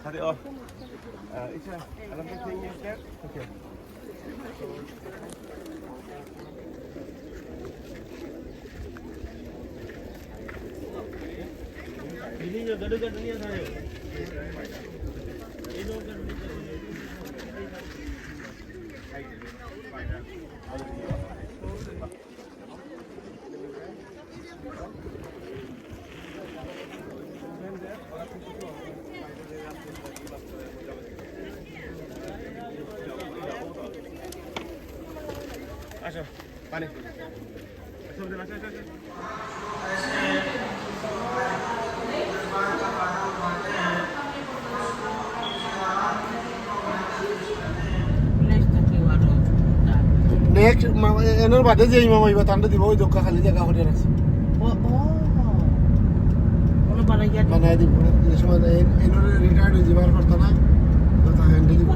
Hadi o. İçe. Alamda thing you get. Okay. Ini जो गड़ नहीं था ये लोग अच्छा पानी सब दे अच्छा अच्छा নেক্সট এনের বাদে যে ইমাম হইবা তান্ডা দিব ওই দোকা খালি জায়গা হতে রাখছে ওলো বানাই দিব এই সময় এনের রিটায়ার্ড হয়ে যাবার কথা না তো তা হ্যান্ডেল দিব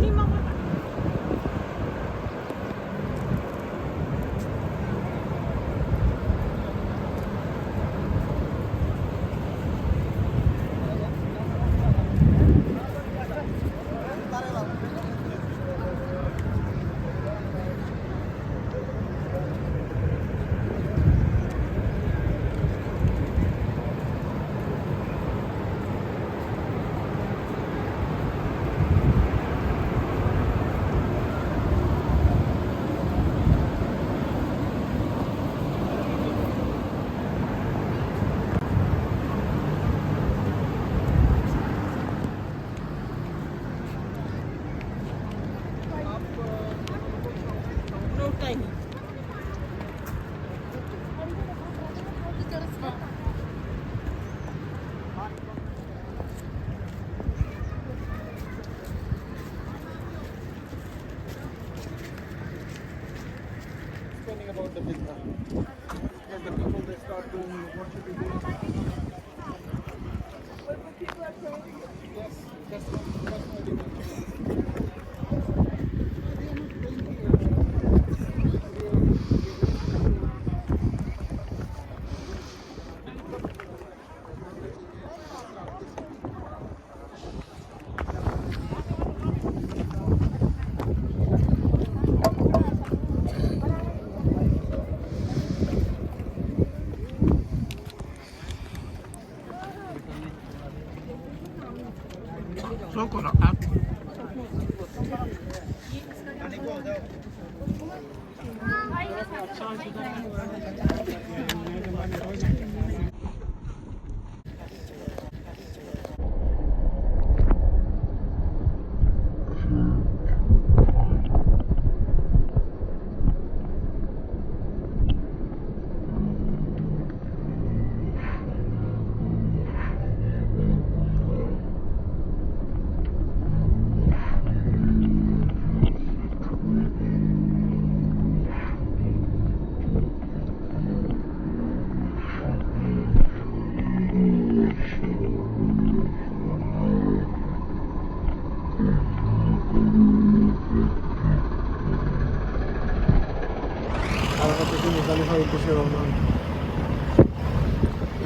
about the business. And the people they start doing what should be doing. But when people are praying, Yes, that's what I do.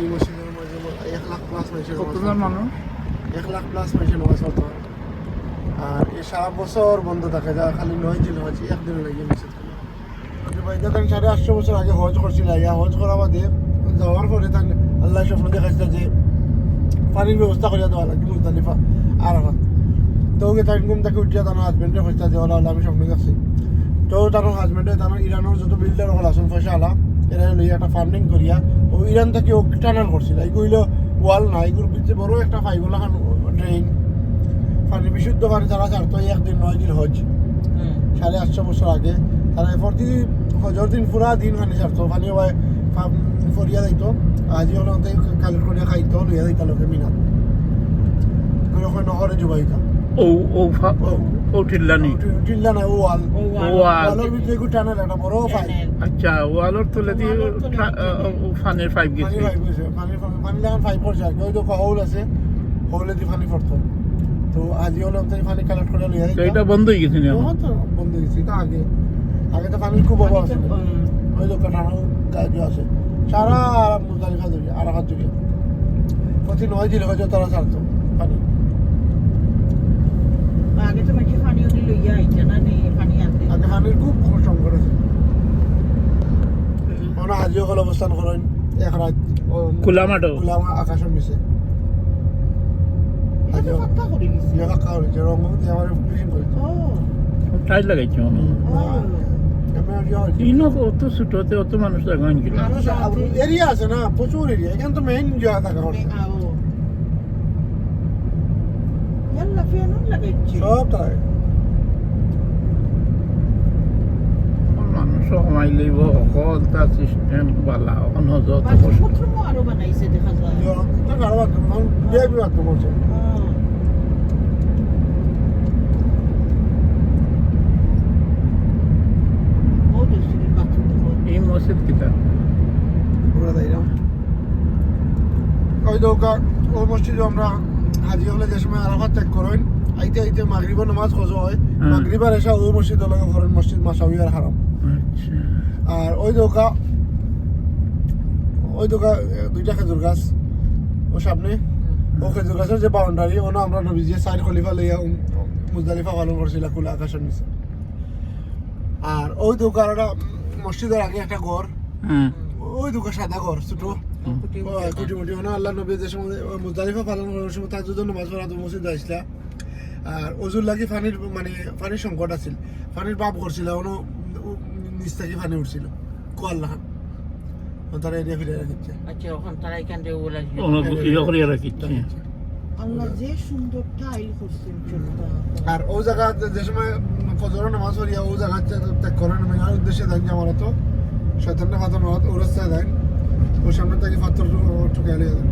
এই মসজিদের মাঝে 1 লাখ প্লাস কতজন মানুষ 1 লাখ প্লাস মানুষের নামাজ পড়তো আর এই সারা বছর বন্ধ থাকে যা খালি 9 দিন হচ্ছে একদিন লাগে মসজিদ ভাই দাদা 850 বছর আগে হজ করছিল হজ করা বাদে যাওয়ার পরে তার আল্লাহ স্বপ্ন দেখাইছিল যে পানির ব্যবস্থা করে দেওয়া লাগে মুজদালিফা আরাফাত তো ওকে তাই ঘুম থেকে উঠিয়া তার হাজবেন্ডের খোঁজটা দেওয়া আল্লাহ আমি স্বপ্ন দেখছি তো তার হাজবেন্ডে তার ইরানের যত বিল্ডার হল আসুন পয়সা আলা এরা হলো একটা ফার্মিং করিয়া ও ইরান থেকে ও টানাল করছিল এগুলো হইলো ওয়াল না এগুলোর ভিতরে বড় একটা ফাইবলা খান ড্রেন পানি বিশুদ্ধ পানি তারা ছাড়তো একদিন 9 দিন হজ 850 বছর আগে তারা প্রতি হজর দিন পুরা দিন পানি ছাড়তো পানি ফরিয়া যাইতো আজিও কালেক্ট করিয়া খাইতো লইয়া যাইতা লোকে মিনা ওখানে নহরে জুবাইতা ও ও ও ঠিল্লানি টিল্লা না ওয়াল ওয়াল ওয়ালের ভিতরে একটু টানেল একটা বড় পাইপ আচ্ছা ওয়ালর তলে দিয়ে ফানের পাইপ পানি গেছে পাইপ গেছে পানি লাগান পাইপ পড়ছে আর কি ওই তো হৌল আছে হৌলে দিয়ে পানি পড়তো তো আজি হলো আমি পানি কালেক্ট করে নিয়ে তো এটা বন্ধ হয়ে গেছে না এখন? তো বন্ধ হয়ে গেছে এটা আগে আগে তো পানির খুব অভাব আছে ওই লোকটা টানা গাড়ি আছে সারা মুজদালিফা জড়িয়ে আরাফাত জড়িয়ে প্রতি 9 দিন হয়তো তারা ছাড়তো পানি আগে তো মাঝে পানিও দিল ইয়া আইতা না নে পানি আনতে আগে পানির খুব সংকট আছে মানে আজিও হল অবস্থান করেন এক রাত খোলা মাঠও খোলা আকাশের নিচে এটা তো পাক্কা করে দিছে ইয়ে কাকা হয়েছে রঙ দিয়ে আমার ফিশিং করেছে ও টাইট লাগাইছে মনে হয়। ইনো অত ছোটতে অত মানুষ লাগান গেল এরিয়া আছে না প্রচুর এরিয়া এখানে তো মেইন জায়গা থাকা হচ্ছে ইয়াল্লা ফেনুন লাগাইছে সব তাই মানুষ সময় লইব অকল তার সিস্টেম বালা অকন হজত বাথরুম আরো বানাইছে দেখা যায় কারো বাথরুম ভিআইপি বাথরুম আছে এই মসজিদ কিতা পুরো দাইরাম ওই দৌকা ওই মসজিদে আমরা হাজি হলে যে সময় আরাফাত ত্যাগ করেন আইতে আইতে মাগরিবের নামাজ খোঁজো হয় মাগরিবার এসে ওই মসজিদ লগে করেন মসজিদ মাসাউয়ার হারাম আচ্ছা আর ওই দৌকা দুইটা খেজুর গাছ ও সামনে ও খেজুর গাছের যে বাউন্ডারি ওনা আমরা নবীজি সাইড খলিফা লইয়া মুজদালিফা পালন করছিল খোলা আকাশের নিচে আর ওই দৌকার একটা মসজিদের আগে একটা ঘর হ্যাঁ ওই দোকান সাদা ঘর ছোট কুটি মুটি মানে আল্লাহ নবী যে সময় মুজদালিফা পালন করার সময় তার জন্য নামাজ পড়া তো মসজিদে আসলা আর ওজুর লাগি পানির সংকট আছিল পানির বাপ করছিল ono নিচ থেকে পানি উঠছিল কোয়াল্লাহ তারা এরিয়া ফিরে রাখিচ্ছে আচ্ছা ওখান তারা এখান থেকে ওলা ইয়ে করে রাখিচ্ছে আল্লাহ যে সুন্দর টাইল করছেন চোখটা আর ও জায়গা যে সময় ফজরের নামাজ পড়িয়া ও জায়গা ত্যাগ করেন মেনার উদ্দেশ্যে দেন যে আমার তো শয়তানের ফাতর মারাত ও রাস্তায় দেন ওর সামনে থেকে ফাতর ঠুকে আলিয়ে দেন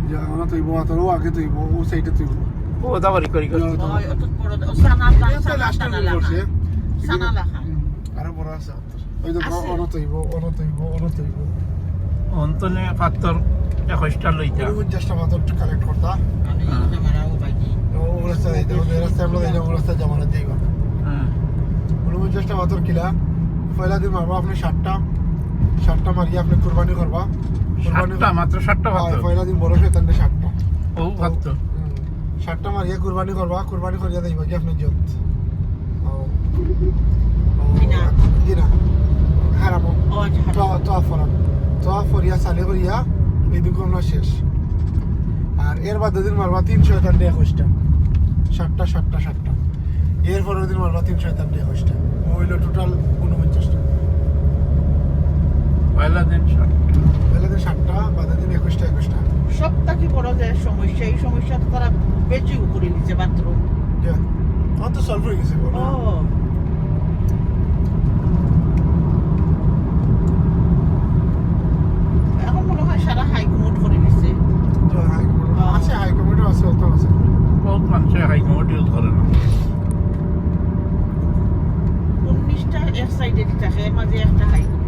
যা আমরা তৈব ফাতর ও আগে তৈব ও সাইডে তৈব ও দাবারি করি করি ওই অত বড় সানা লাগছে সানা লাগা আরো বড় আছে ওই তো অন তৈব অন্তনে ফাত্তর 21টা লইতা 50টা ফাতর কালেক্ট করতা আমি জামারাও বাইকি ও রাস্তায় দিতে ওই রাস্তায় আমরা দিলাম ও রাস্তায় জামানত যাইবা হ্যাঁ 50টা ফাতর কিলা পয়লা দিন মারবা আপনি 60টা মারিয়া আপনি কুরবানি করবা মাত্র 60টা ফাত্তর পয়লা দিন বড় শয়তানটা 60টা ও ফাত্তর 60টা মারিয়া কুরবানি করবা কুরবানি করিয়া দেইবা কি আপনি জত জিনা হারাম ও আচ্ছা তো ফরিয়া সালে করিয়া এই দুটো আমরা শেষ আর এর বাদ দিন মারবা 321টা 60টা এর পরের দিন মারবা 321টা হইলো টোটাল 49টা পয়লা দিন 60 পয়লা দিন 60টা বাদের দিন 21টা সবটাকে বড় যে সমস্যা এই সমস্যাটা তারা বেশি করে নিচ্ছে বাথরুম আমার তো সলভ হয়ে গেছে ও এখন মনে হয় সারা হাইকোর্ট করে নিচ্ছে আছে হাইকমান্ডও আছে অত আছে বহুত মানুষের হাই কমিটি ধরে না 19টা এক সাইডে থাকে এর মাঝে একটা হাইকোর্ট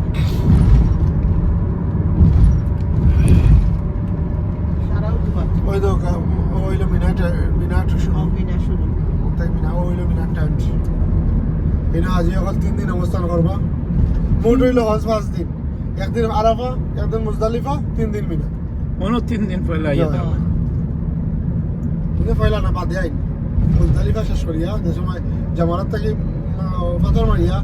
সারাও তো বাথরুম ওই তো ওইলো মিনাট শুরু বিনা শুরু তাই মিনা ওইলো মিনাট টাইম মিনা আজি অকল 3 দিন অবস্থান করবা মোট হইলো হজ 5 দিন একদিন আরাফা একদিন মুজদালিফা 3 দিন মিনা কোনো 3 দিন পয়লা ইয়া দাও কিন্তু পয়লা না বাদে আইন মুজদালিফা শেষ করিয়া যে সময় জামানত থেকে ফাতর মারিয়া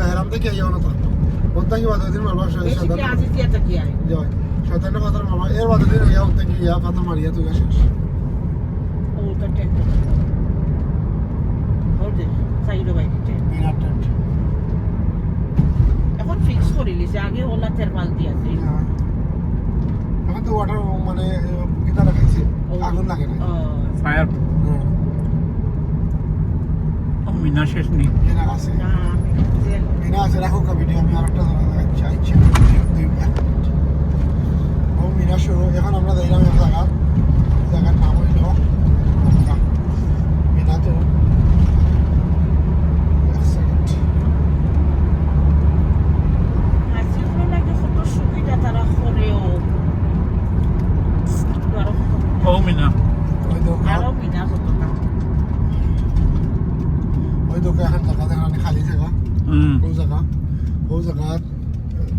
হারাম থেকে আইয়া না থাকতো ওর থেকে বাদে দিন মারবা বেশিকে আজি তিয়াটা কি আই জয় শয়তানের ফাতর মারবা এর বাদে দিন আইয়া ওর থেকে ইয়া ফাতর মারিয়া তুই শেষ ও তো টেন্ট ওরে সাইডো বাইতে মিনাট টাইম এখন ফিক্স করে লিছে আগে ওলা তেরপাল দিয়েছে এখন তো ওয়াটার মানে কিতা লাগাইছে আগুন লাগে না ফায়ার মিনা শেষ নেই মিনা আছে মিনা আছে রাখো ভিডিও আমি আরেকটা চাইছি ও মিনা শুরু এখন আমরা যাইলাম এক জায়গার নাম হইল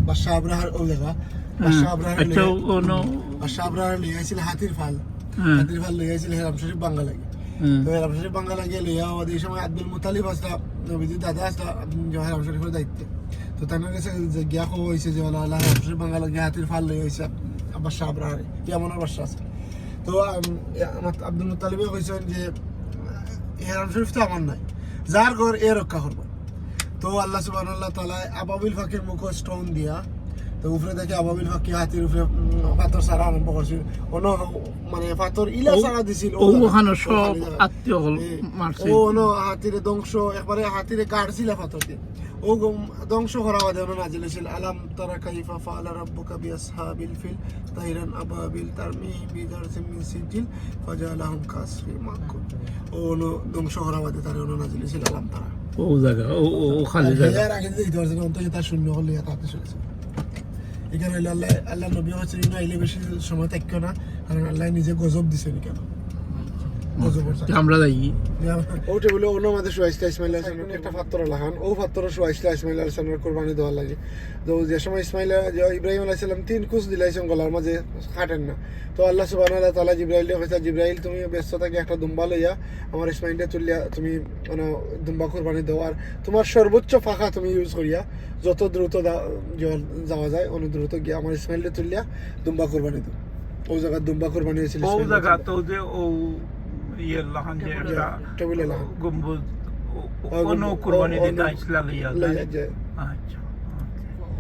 বাদশাহ আব্রাহার ও জায়গা বাদশাহ আব্রাহার আচ্ছা কোনো বাদশাহ আব্রাহার লিয়ে আইছিল হাতির ফাল হ্যাঁ হাতির ফাল লিয়ে আইছিল হেরাম শরীফ বাঙ্গা লাগে হ্যাঁ তো হেরাম শরীফ বাঙ্গা লাগে লিয়া ওই সময় আব্দুল মুতালিব আসলা নবীজির দাদা আসলা হেরাম শরীফের দায়িত্বে তো তার কাছে যে গিয়া খবর হয়েছে যে আল্লাহ হেরাম শরীফ বাঙ্গা লাগে হাতির ফাল লিয়ে হয়েছে বাদশাহ আব্রাহার ইয়ামনের বাদশাহ আছে তো আমার আব্দুল মুতালিবে কইছেন যে হেরাম শরীফ তো আমার নাই যার ঘর এ রক্ষা করবো তো আল্লাহ সুবহানাহু তাআলা আবাবিল ফাকির মুখ স্টোন দিয়া তো উপরে দেখে আবাবিল ফাকি হাতির উপরে পাথর সারা আরম্ভ করছিল অন মানে পাথর ইলা সারা দিছিল ওখানে সব আত্মীয় হল মারছে ও অন হাতিরে ধ্বংস একবারে হাতিরে গাড়ছিল পাথর দিয়ে ও ধ্বংস করা বাদে অন নাজিল হয়েছিল আলাম তারা কাইফা ফাআলা রাব্বুকা বিআসহাবিল ফিল তাইরান আবাবিল তারমিহিম বিদারসিম মিন সিজিল ফাজালাহুম কাসফিল মাকুল ও অন ধ্বংস করা বাদে তার অন নাজিল হয়েছিল আলাম তারা ও জায়গা ও খালি জায়গা এর আগে যে দর্জন অন্তত তার শূন্য হলে তাতে চলেছে এখানে আল্লাহ নবী হচ্ছে না আইলে বেশি সময় থাকতো না কারণ আল্লাহ নিজে গজব দিছে কেন গজব আমরা যাই ও টেবিলে অন্য আমাদের সুয়াইসলা ইসমাইল হাসান একটা পাত্র লাগান ও পাত্র সুয়াইসলা ইসমাইল হাসানের কোরবানি দেওয়া লাগে তো যে সময় ইসমাইল ইব্রাহিম আলাইহিস সালাম 3 কুচ দিলাইছেন গলার মাঝে কাটেন না তো আল্লাহ সুবহানাহু ওয়া তাআলা জিবরাইলকে কইছে জিবরাইল তুমি ব্যস্ত থাকি একটা দুম্বা লইয়া আমার ইসমাইলটা তুলিয়া তুমি দুম্বা কোরবানি দাও আর তোমার সর্বোচ্চ ফাঁকা তুমি ইউজ করিয়া যত দ্রুত যাওয়া যায় অনেক দ্রুত গিয়ে আমার ইসমাইলটা তুলিয়া দুম্বা কোরবানি দাও ও জায়গা দুম্বা কোরবানি হয়েছিল ও জায়গা তো যে ও ইয়ে লাহান যে একটা টেবিলে লাগান গম্বুজ কোনো কুরবানি দিতে আইসলা লইয়া যায় আচ্ছা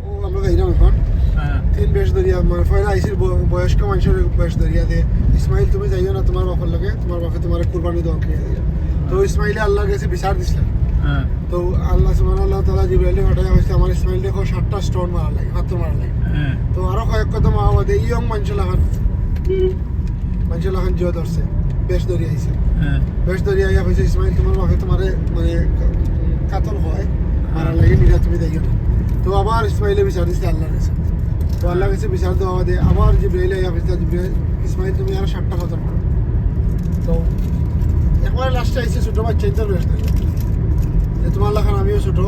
ও আমরা গাইলাম এখন হ্যাঁ 3 বেশ দরিয়া মানে ফয়না আইসির বয়স্ক মানুষের বেশ দরিয়া দে ইসমাইল তুমি যাইও না তোমার বাপের লাগে তোমার বাপে তোমার কুরবানি দেওয়া খেয়ে দিল তো ইসমাইলে আল্লাহর কাছে বিচার দিছিলেন হ্যাঁ তো আল্লাহ সুবহানাহু ওয়া তাআলা জিবরাইলকে পাঠায় কইছে আমার ইসমাইলকে 60টা স্টোন মারা লাগে পাথর মারা লাগে হ্যাঁ তো আরো কয়েক কথা মাওয়াদে ইয়ং মানুষ লাগান জিও ধরছে বেশ দরিয়া আইছে হ্যাঁ বেশ দরিয়া আইয়া কইছে ইসমাইল তোমার বাপে তোমারে মানে কাতল হয় মারা লাগে নিরা তুমি যাইও না তো আবার ইসমাইলে বিচার দিছে আল্লাহর কাছে তো আল্লাহর কাছে বিচার দেওয়া দে আবার জিবরাইল আইয়া কইছে জিবরাইল ইসমাইল তুমি আর 60টা পাথর মারো তো একবার লাস্টে আইছে ছোট বাচ্চা ইন্তর বেশ দরিয়া যে তোমার লাখান আমিও ছোট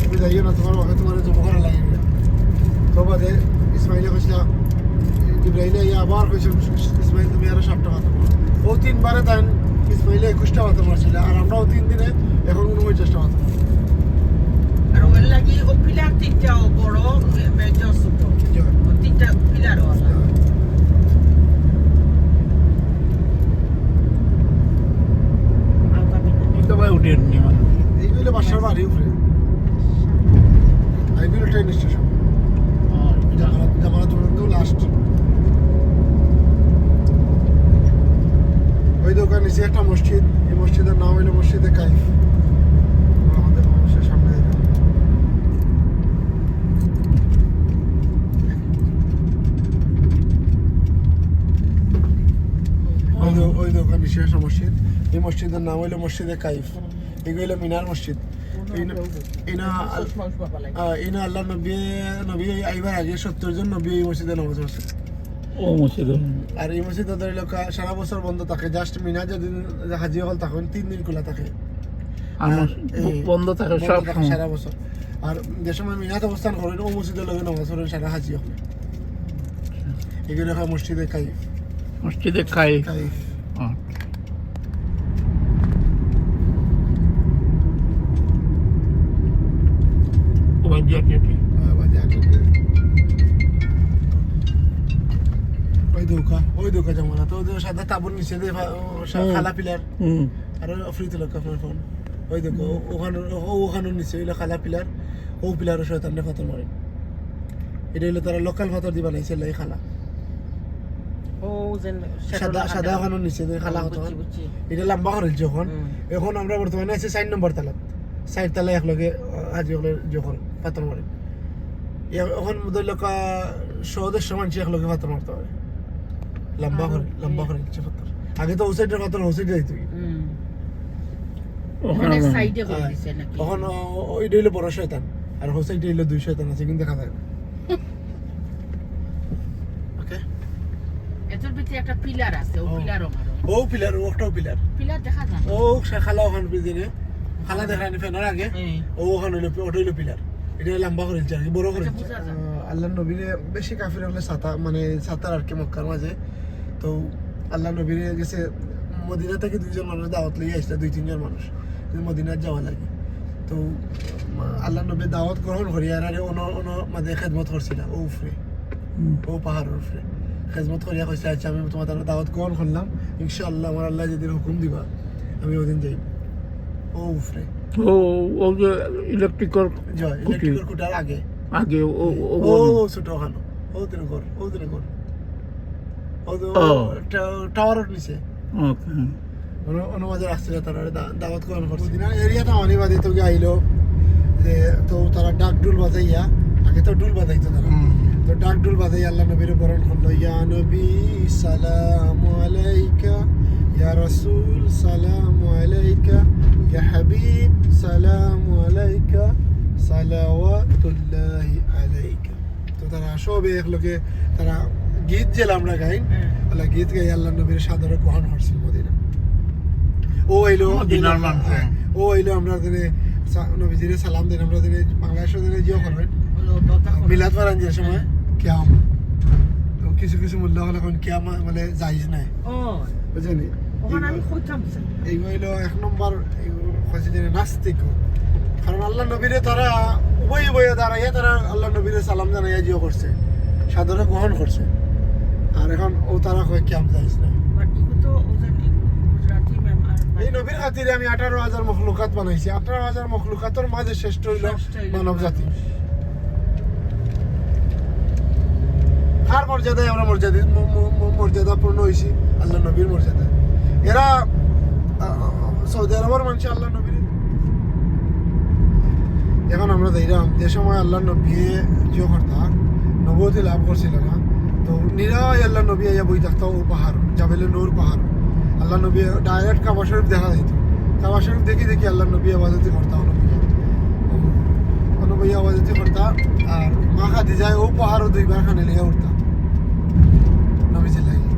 তুমি যাইও না তোমার বাপে তোমার জমা করা লাগে তো বাদে ইসমাইলে কইছিল জিবরাইলে আইয়া আবার কইছে ইসমাইল তুমি আর 60টা পাথর মারো ও 3 বারে তাই ইসমাইলে 21টা পাথর মারছিল আর আমরাও 3 দিনে এখন 49টা পাথর আর ওর লাগি ও পিলার তিনটা বড় মেজর ছোট ও তিনটা পিলার ওয়ালা তো ভাই উঠেন নি মানে এইগুলো বাসার বাড়ি উপরে এইগুলো ট্রেন স্টেশন জামালত পর্যন্ত লাস্ট ওই দোকান নিচে একটা মসজিদ এই মসজিদের নাম হইল মসজিদে কাইফ আমাদের মানুষের সামনে ওই দোকান নিচে একটা মসজিদ এই মসজিদের নাম হইল মসজিদে কাইফ এগুলো মিনার মসজিদ ইনা আল্লাহ নবী আইবার আগে 70 জন নবী এই মসজিদে নামাজ পড়ছে ও মসজিদ আর এই মসজিদে ধরে সারা বছর বন্ধ থাকে জাস্ট মিনা যেদিন হাজি হল তখন 3 দিন খোলা থাকে আর বন্ধ থাকে সব সারা বছর আর যে সময় মিনাতে অবস্থান করেন ও মসজিদের লগে নামাজ পড়েন সারা হাজি হল এগুলো হয় মসজিদে কাইফ মসজিদে খাই কাইফ ওই দোকা জমা তো সাদা তাবুর নিচে খালা পিলার আর ফ্রিতে লোক আপনার ফোন ওই দেখো ওখানে নিচে হইলো খালা পিলার ও পিলারও শয়তানে পাথর মারে এটা হইলো তারা লোকাল পাথর দি বানাইছে এই খালা ও যেন সাদা ওখানে নিচে খালা হতো এটা লম্বা করে যখন এখন আমরা বর্তমানে আছি 4 নম্বর তালাত 4 তালা একলগে হাজি হলে যখন পাথর মারে এখন ধর লোক 100 মানুষ একলগে পাথর মারতে পারে লম্বা করে ইচ্ছে পাথর আগে তো ওসাইডের পাথর ওসাইডে যাইতো ওখানে সাইডে করে দিছে নাকি তখন ওইটা হইলো বড় শয়তান আর হোসাইডে হইলো 2 শয়তান আছে কিন্তু দেখা যায় না ওকে এটার ভিতরে একটা পিলার আছে ও পিলারও মারো ও পিলার ওটাও পিলার দেখা যায় ও খালা ওখানে বিদিনে খালা দেখানি ফেনার আগে ও ওখানে হইলো ওটা হইলো পিলার এটা লম্বা করে দিচ্ছে আর কি বড় করে দিচ্ছে আল্লাহ নবীরে বেশি কাফির হলে সাতার আর কি মক্কার মাঝে। তো আল্লাহ নবীরে গেছে মদিনা থেকে 2জন মানুষ দাওয়াত লইয়া আসছে, 2-3জন মানুষ মদিনার যাওয়া লাগে। তো আল্লাহ নবী দাওয়াত গ্রহণ করিয়া মাঝে খেদমত করছিল ও উফরে, ও পাহাড়ের উপরে খেদমত করিয়া কইছে আচ্ছা আমি তোমার দাওয়াত গ্রহণ করলাম, ইনশাআল্লাহ আমার আল্লাহ যেদিন হুকুম দিবা আমি ওদিন যাই। ও উফরে ও যে ইলেকট্রিকের কুটার আগে ও ছোট ওখানো ও দিন ঘর টাওয়ারের নিচে অনুমাজের আসছিল তারা দাওয়াত গ্রহণ করছে। এরিয়াটা অনিবাদী তো আইলো যে তো তারা ডাক ডুল বাজাইয়া, আগে তো ডুল বাজাইতো তারা, তো ডাক ডুল বাজাই আল্লাহ নবীর বরণ করলো, ইয়া নবী সালামু আলাইকা, ইয়া রাসূল সালামু আলাইকা, ইয়া হাবিব সালামু আলাইকা, সালাওয়াতুল্লাহি আলাইকা। তো তারা সবে একলগে তারা গীত যে আমরা গাই, আল্লাহ গীত গাই আল্লাহ নবীর সাদরে গ্রহণ করছিল মদিনা। ও আইলো আমরা দিনে নবীজিরে সালাম দিন, আমরা দিনে বাংলাদেশের দিনে জিও করবেন মিলাদ পারান যে সময় কিয়াম, তো কিছু মূল্য হলে কোন কিয়াম মানে জায়েজ নাই, বুঝছেন? এই হইলো 1 নম্বর হচ্ছে যে নাস্তিক, কারণ আল্লাহ নবীরে তারা উভয়ে দাঁড়াইয়া তারা আল্লাহ নবীরে সালাম জানাইয়া জিও করছে, সাদরে গ্রহণ করছে। আর এখন ও তারা কয় কিয়াম জায়েজ নাই। এই নবীর খাতিরে আমি 18,000 মখলুকাত বানাইছি, 18,000 মখলুকাতের মাঝে শ্রেষ্ঠ হইল মানব জাতি। আর মর্যাদায় আমরা মর্যাদাপূর্ণ হয়েছি আল্লাহ নবীর মর্যাদা। এরা সৌদি আরবের মানুষ আল্লাহ নবীর, এখন আমরা দেখলাম যে সময় আল্লাহ নবী জিও কর্তা নবুয়তি লাভ করছিল না, তো নিরাই আল্লাহ নবী আইয়া বই থাকতো ও পাহাড় জাবেলে নূর পাহাড়, আল্লাহ নবী ডাইরেক্ট কাবা শরীফ দেখা যাইতো, কাবা শরীফ দেখি আল্লাহ নবী আওয়াজতি করতা, নবী আওয়াজতি করতা। আর মা খাদিজা ও পাহাড়ও 2বার খানে লিয়া উঠতা নবীজি লাগি,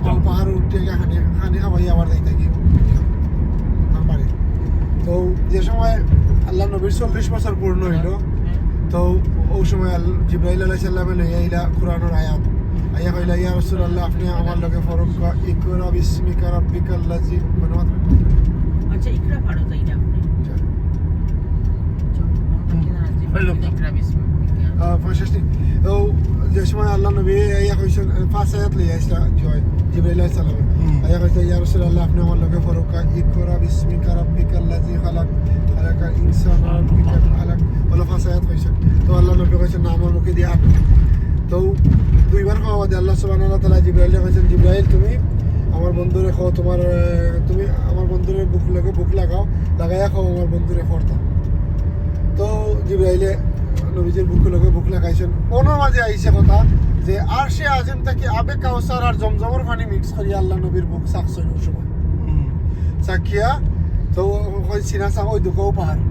ও পাহাড় উঠে খানি খাবাই আবার যাইতা কি পারে। তো যে সময় আল্লাহ নবীর 40 বছর পূর্ণ হইল, তো ওই সময় জিবরাইল আলাইহিস সালামে লইয়া আইলা কুরআনের আয়াত, আইয়া কইলা ইয়া রাসূলুল্লাহ আপনি আমার লগে ফরজ কা ইকরা বিসমিকা রাব্বিকাল্লাযী মানওয়াত। আচ্ছা ইকরা পড়ো তাই না আপনি? ইকরা বিসমিকা 65। তো যে সময় আল্লাহ নবী আইয়া কইছেন 5 আয়াত লইয়া আইসা জয় জিবরাইল আলাইহিস সালাম, আইয়া কইছে ইয়া রাসূলুল্লাহ আপনি আমার লগে ফরজ কা ইকরা বিসমিকা রাব্বিকাল্লাযী খালাক, খালাকাল ইনসানা মিন আলাক, বলা 5 আয়াত কইছেন। তো আল্লাহ নবী কইছেন না আমার মুখে দিয়ে 8। তো 2বার খাওয়া দিয়ে আল্লাহ সুবহানাহু ওয়া তাআলা জিবরাইল কইছেন জিবরাইল তুমি আমার বন্ধুরে খাও, তুমি আমার বন্ধুরে বুক লাগাইয়া খাও আমার বন্ধুরে ফরতা। তো জিবরাইলে নবীজির বুক লাগাইছেন। ওনার মাঝে আইসে কথা যে আরশে আজিম থেকে আবে কাউসার আর জমজমের পানি মিক্স করিয়া আল্লাহ নবীর বুক চাকছেন ওই সময় চাকিয়া। তো ওই সিনা চাক ওই দুঃখও পাহাড়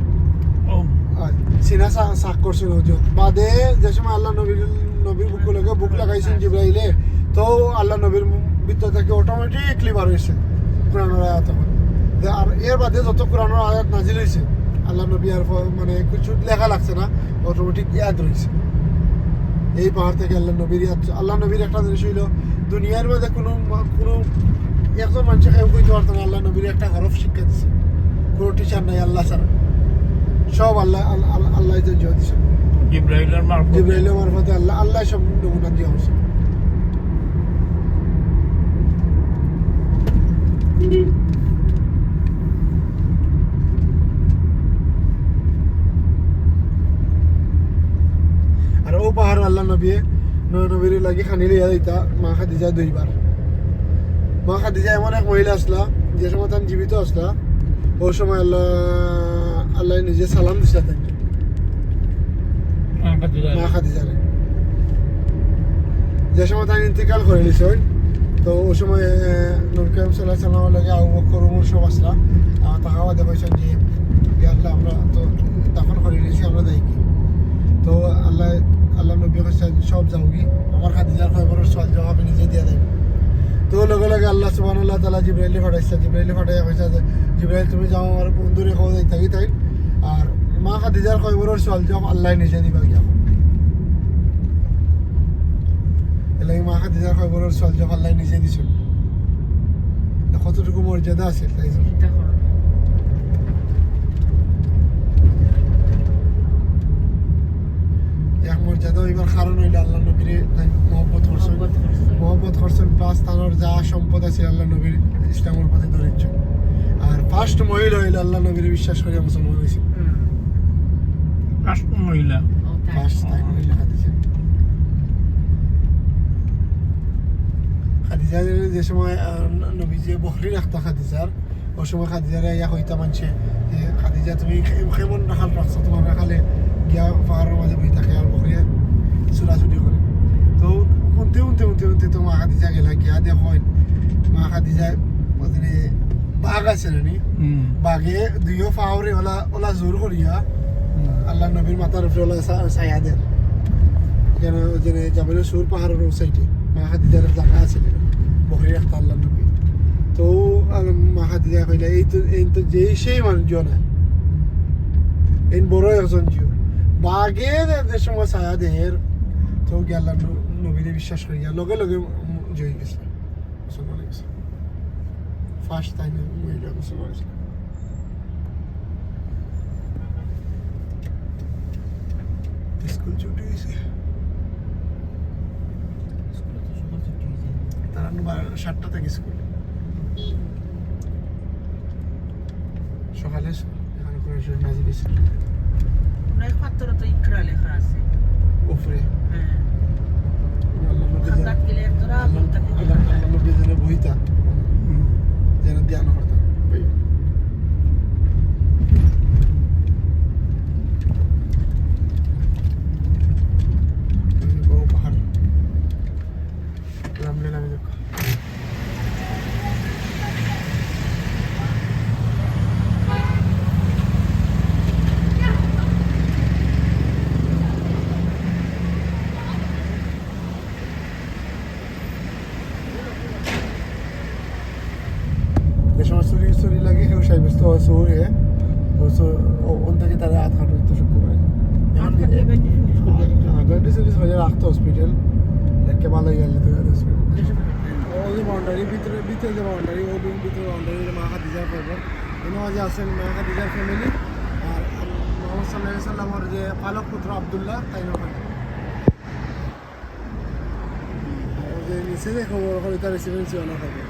সিনা চাক করছেন বাদে যে সময় আল্লাহ নবীর বুক লাগাইছেন জিবরাইলে, তো আল্লাহ নবীর ভিতর থেকে অটোমেটিকলি বার হয়েছে কোরআনের আয়াত। আর এর বাদে যত কোরআনের আয়াত নাজিল হয়েছে আল্লাহ নবী আর মানে কিছু লেখা লাগছে না, অটোমেটিক ইয়াদ রয়েছে এই পাহাড় থেকে আল্লাহ নবীর ইয়াদ। আল্লাহ নবীর একটা জিনিস হইল দুনিয়ার মধ্যে কোনো একজন মানুষকে কেউ কইতে পারতো না আল্লাহ নবীর একটা হরফ শিক্ষা দিচ্ছে, কোনো টিচার নাই আল্লাহ ছাড়া, সব আল্লাহ দিয়েছে জিবরাইলের মারফতে আল্লাহ সব নমুনা দিয়ে হচ্ছে। আর ও পাহাড় আল্লাহ নবীর লাগে খানি লিয়া দিতা মা খাদিজা 2বার। মা খাদিজা এমন এক মহিলা আসলা যে সময় তার জীবিত আসলা, ওই সময় আল্লাহ নিজে সালাম দিছিল তাকে মা খাদিজারে, যে সময় তাই ইন্তেকাল করে নিছে। তো ওই সময় নবী করিম সাল্লাল্লাহু আলাইহি ওয়াসাল্লামের লাগে আবু বকর ওমর সব আসলা, তাহাও দেখাইছেন যে আল্লাহ আমরা তো দাফন করে নিয়েছি আমরা যাই কি। তো আল্লাহ নবী সব যাও কি আমার খাদিজার খবরের সওয়াল জবাব নিজে দিয়ে দেয়। তো লগে আল্লাহ সুবহানাহু ওয়া তাআলা জিবরাইলে পাঠাইছে, জিবরাইলে পাঠাইয়া কইছে যে জিবরাইল তুমি যাও আমার বন্ধুরে খাওয়া যাই তাই আর মা খাদিজার খবরের সওয়াল জবাব আল্লাহ নিজে দিবা গিয়া। খাদিজার খবরের চলছে পাল্লাই নিজে দিছিল কতটুকু মর্যাদা আছে তাই তো। চিন্তা করো এক মর্যাদা হইবার কারণ হইলে আল্লাহ নবীর মহব্বত করছেন মহব্বত করছেন প্লাস তানোর যা সম্পদ আছে আল্লাহ নবীর ইসলামের পথে ধরেছ আর ফার্স্ট মহিলা হইলে আল্লাহ নবীর বিশ্বাস করে মুসলমান হয়েছে ফার্স্ট মহিলা ফার্স্ট তাই মহিলা খাদিজা খাদিজা যে সময় নবী যে বকরি রাখতো খাদিজার ওই সময় খাদিজার ইয়া হইতা মানছে যে খাদিজা তুমি কেমন রাখাল রাখছো তোমার রাখালে গিয়া পাহাড়ের মাঝে বই থাকে আর বকরি চুরাচুরি করে তো উনতে তো মা খাদিজা গেলা গিয়া দেখো মা খাদিজা ওদিনে বাঘ আছে নানি বাঘে দুইও পাহাড়ে ওলা জোর করিয়া আল্লাহ নবীর মাথার উপরে ওলা ছায়া দেন কেন ওদিনে জাবেলের সুর পাহাড়ের সাইডে মা খাদিজার জায়গা আছে বকরি রাখতো আল্লাহ নবী তো মা খাদিজা কইলা এই তো যেই সেই মানুষজন এই বড় একজন জিও বাঘে যে সময় ছায়া দেহের তো কি আল্লাহ নবীরে বিশ্বাস করিয়া লগে লগে জয় গেছে মুসলমান গেছে ফার্স্ট টাইম মহিলা মুসলমান হয়েছে স্কুল ছুটি হয়েছে তারা 7টা থেকে স্কুল সকালে এখানে করে নাজি দিয়েছে অনেক পাত্র তো ইকরা লেখা আছে উপরে হ্যাঁ আল্লাহ নবী খাতাত গেলে একজোড়া বলতাকে আল্লাহ নবী যেন বইতা যেন ধ্যান করতাম পাহাড় নামলে নামে দেখো যে সময় চুরি লাগে সেও সাব্যস্ত হয় চোর হে ওন থেকে তারা হাত কাটতে তো শুরু করে ব্যান্ডেজ হয়ে রাখতো হসপিটাল দেখে ভালো গেলে তো ওই যে বাউন্ডারি ভিতরে যে বাউন্ডারি ওই ভিতরে বাউন্ডারি মা খাদিজার খবর এর মাঝে আছেন মা খাদিজার ফ্যামিলি আর মোহাম্মদ সাল্লাল্লাহু আলাইহি সাল্লামের যে পালক পুত্র আব্দুল্লাহ তাই ওখানে যে নিচে যে খবর তার রেসিডেন্সি অনেক হবে